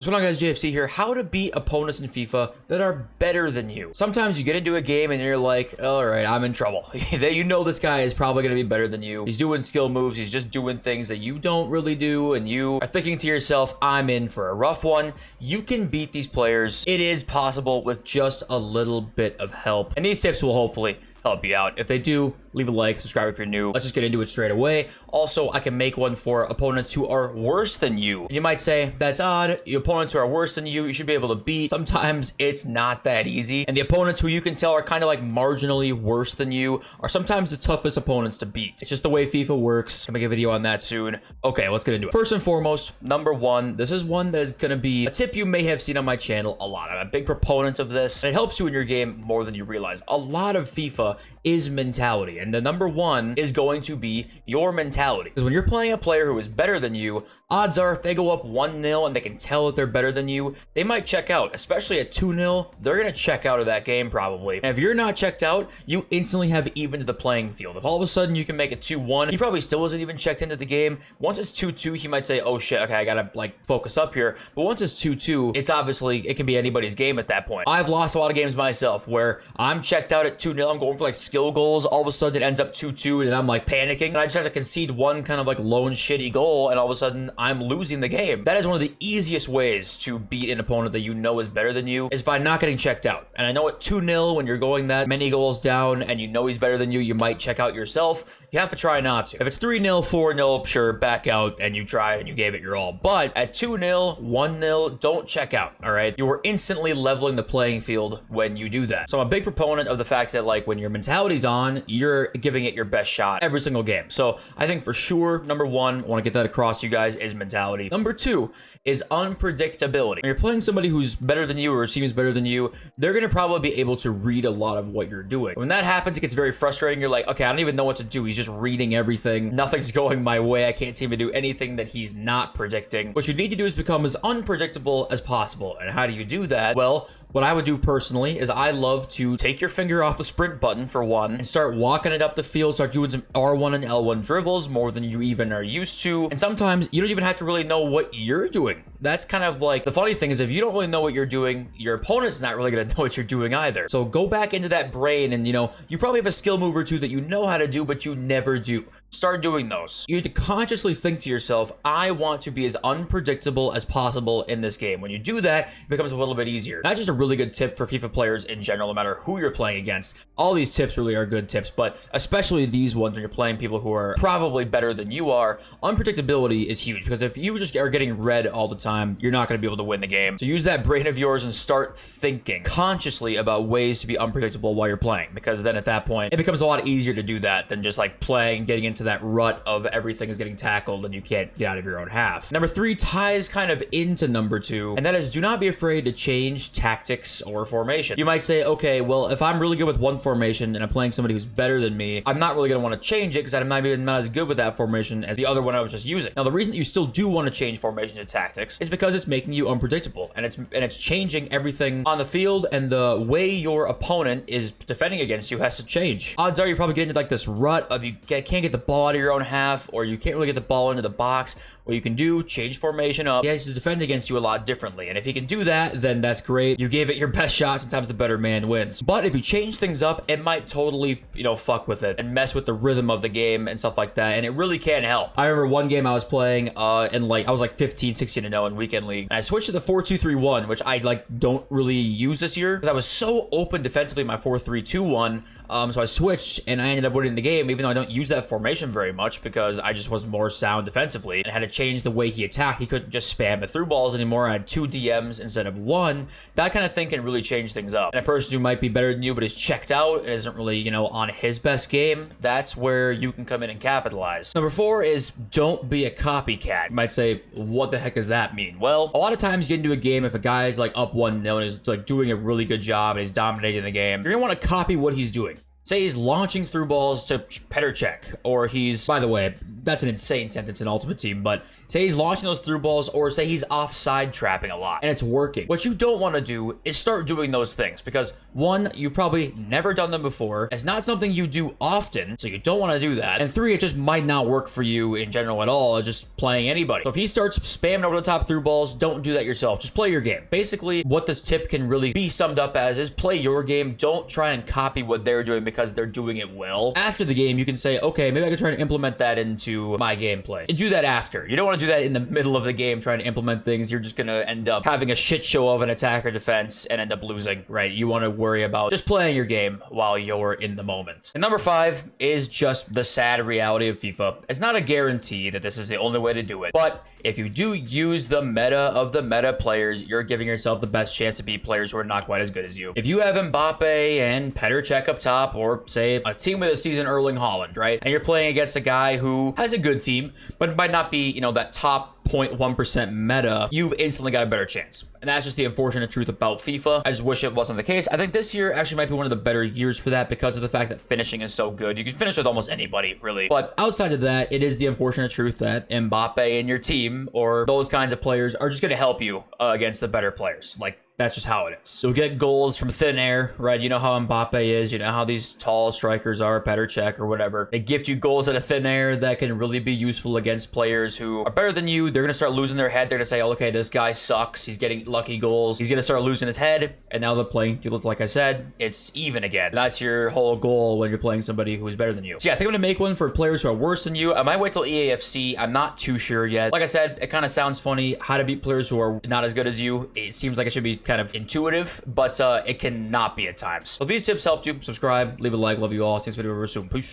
What's going on, guys? JFC here. How to beat opponents in FIFA that are better than you. Sometimes you get into a game and you're like, all right, I'm in trouble. You know this guy is probably going to be better than you. He's doing skill moves. He's just doing things that you don't really do. And you are thinking to yourself, I'm in for a rough one. You can beat these players. It is possible with just a little bit of help. And these tips will hopefully help you out. If they do, leave a like, subscribe if you're new. Let's just get into it straight away. Also, I can make one for opponents who are worse than you. And you might say, that's odd. The opponents who are worse than you should be able to beat. Sometimes it's not that easy. And the opponents who you can tell are kind of like marginally worse than you are sometimes the toughest opponents to beat. It's just the way FIFA works. I'm gonna make a video on that soon. Okay, let's get into it. First and foremost, number one, this is one that is gonna be a tip you may have seen on my channel a lot. I'm a big proponent of this, and it helps you in your game more than you realize. A lot of FIFA is mentality, and the number one is going to be your mentality, because when you're playing a player who is better than you, odds are if they go up 1-0 and they can tell that they're better than you, they might check out. Especially at 2-0, they're gonna check out of that game probably. And if you're not checked out, you instantly have evened the playing field. If all of a sudden you can make it 2-1, he probably still wasn't even checked into the game. Once it's 2-2, he might say, oh shit, okay, I gotta like focus up here. But once it's 2-2, it's obviously, it can be anybody's game at that point. I've lost a lot of games myself where I'm checked out at 2-0, I'm going for like skill goals, all of a sudden it ends up 2-2 and I'm like panicking, and I just have to concede one kind of like lone shitty goal, and all of a sudden I'm losing the game. That is one of the easiest ways to beat an opponent that you know is better than you, is by not getting checked out. And I know at 2-0, when you're going that many goals down and you know he's better than you might check out yourself. You have to try not to. If it's 3-0, 4-0, sure, back out and you tried and you gave it your all. But at 2-0, 1-0, don't check out, all right? You are instantly leveling the playing field when you do that. So I'm a big proponent of the fact that like when your mentality's on, you're giving it your best shot every single game. So I think for sure, number one, I want to get that across to you guys, is mentality. Number two is unpredictability. When you're playing somebody who's better than you or seems better than you, they're going to probably be able to read a lot of what you're doing. When that happens, it gets very frustrating. You're like, okay, I don't even know what to do. He's just reading everything. Nothing's going my way. I can't seem to do anything that he's not predicting. What you need to do is become as unpredictable as possible. And how do you do that? Well, what I would do personally is I love to take your finger off the sprint button for one and start walking it up the field, start doing some R1 and L1 dribbles more than you even are used to. And sometimes you don't even have to really know what you're doing. That's kind of like the funny thing is, if you don't really know what you're doing, your opponent's not really going to know what you're doing either. So go back into that brain and, you know, you probably have a skill move or two that you know how to do, but you never do. Start doing those. You need to consciously think to yourself, I want to be as unpredictable as possible in this game. When you do that, it becomes a little bit easier. That's just a really good tip for FIFA players in general, no matter who you're playing against. All these tips really are good tips, but especially these ones when you're playing people who are probably better than you are. Unpredictability is huge, because if you just are getting red all the time, you're not going to be able to win the game. So use that brain of yours and start thinking consciously about ways to be unpredictable while you're playing, because then at that point, it becomes a lot easier to do that than just like playing, getting into that rut of everything is getting tackled and you can't get out of your own half. Number three ties kind of into number two, and that is, do not be afraid to change tactics or formation. You might say, okay, well, if I'm really good with one formation and I'm playing somebody who's better than me, I'm not really going to want to change it because I'm not as good with that formation as the other one I was just using. Now, the reason that you still do want to change formation to tactics is because it's making you unpredictable, and it's changing everything on the field, and the way your opponent is defending against you has to change. Odds are you probably get into like this rut of you can't get the ball out of your own half, or you can't really get the ball into the box. What you can do, change formation up. He has to defend against you a lot differently, and if he can do that, then that's great. You gave it your best shot. Sometimes the better man wins. But if you change things up, it might totally, you know, fuck with it and mess with the rhythm of the game and stuff like that, and it really can help. I remember one game I was playing, and like I was like 15, 16-0 in weekend league, and I switched to the 4-2-3-1, which I like don't really use this year because I was so open defensively in my 4-3-2-1. So I switched and I ended up winning the game, even though I don't use that formation very much because I just was more sound defensively and had to change the way he attacked. He couldn't just spam the through balls anymore. I had 2 DMs instead of 1. That kind of thing can really change things up. And a person who might be better than you but is checked out and isn't really, you know, on his best game, that's where you can come in and capitalize. Number 4 is don't be a copycat. You might say, what the heck does that mean? Well, a lot of times you get into a game, if a guy's like up 1-0 and is like doing a really good job and he's dominating the game, you're gonna want to copy what he's doing. Say he's launching through balls to Petr check, or he's, by the way, that's an insane sentence in Ultimate Team, but Say he's launching those through balls, or say he's offside trapping a lot and it's working. What you don't want to do is start doing those things because one, you've probably never done them before. It's not something you do often, so you don't want to do that. And three, it just might not work for you in general at all, just playing anybody. So if he starts spamming over the top through balls, don't do that yourself. Just play your game. Basically, what this tip can really be summed up as is play your game. Don't try and copy what they're doing because they're doing it well. After the game, you can say, okay, maybe I can try to implement that into my gameplay. And do that after. You don't want to do that in the middle of the game trying to implement things. You're just going to end up having a shit show of an attack or defense and end up losing, right? You want to worry about just playing your game while you're in the moment. And number 5 is just the sad reality of FIFA. It's not a guarantee that this is the only way to do it, but if you do use the meta of the meta players, you're giving yourself the best chance to beat players who are not quite as good as you. If you have Mbappe and Petr Cech up top, or say a team with a seasoned Erling Haaland, right? And you're playing against a guy who has a good team, but might not be, you know, that top 0.1% meta, you've instantly got a better chance. And that's just the unfortunate truth about FIFA. I just wish it wasn't the case. I think this year actually might be one of the better years for that because of the fact that finishing is so good. You can finish with almost anybody, really. But outside of that, it is the unfortunate truth that Mbappe and your team or those kinds of players are just going to help you against the better players. Like, that's just how it is. You'll get goals from thin air, right? You know how Mbappe is. You know how these tall strikers are, Petr Cech or whatever. They gift you goals out of thin air that can really be useful against players who are better than you. They're going to start losing their head. They're going to say, oh, okay, this guy sucks. He's getting lucky goals. He's going to start losing his head. And now the playing field, like I said, it's even again. That's your whole goal when you're playing somebody who is better than you. So yeah, I think I'm going to make one for players who are worse than you. I might wait till EAFC. I'm not too sure yet. Like I said, it kind of sounds funny how to beat players who are not as good as you. It seems like it should be kind of intuitive, but it can not be at times. So if these tips helped you, subscribe, leave a like. Love you all. See you in this video real soon. Peace.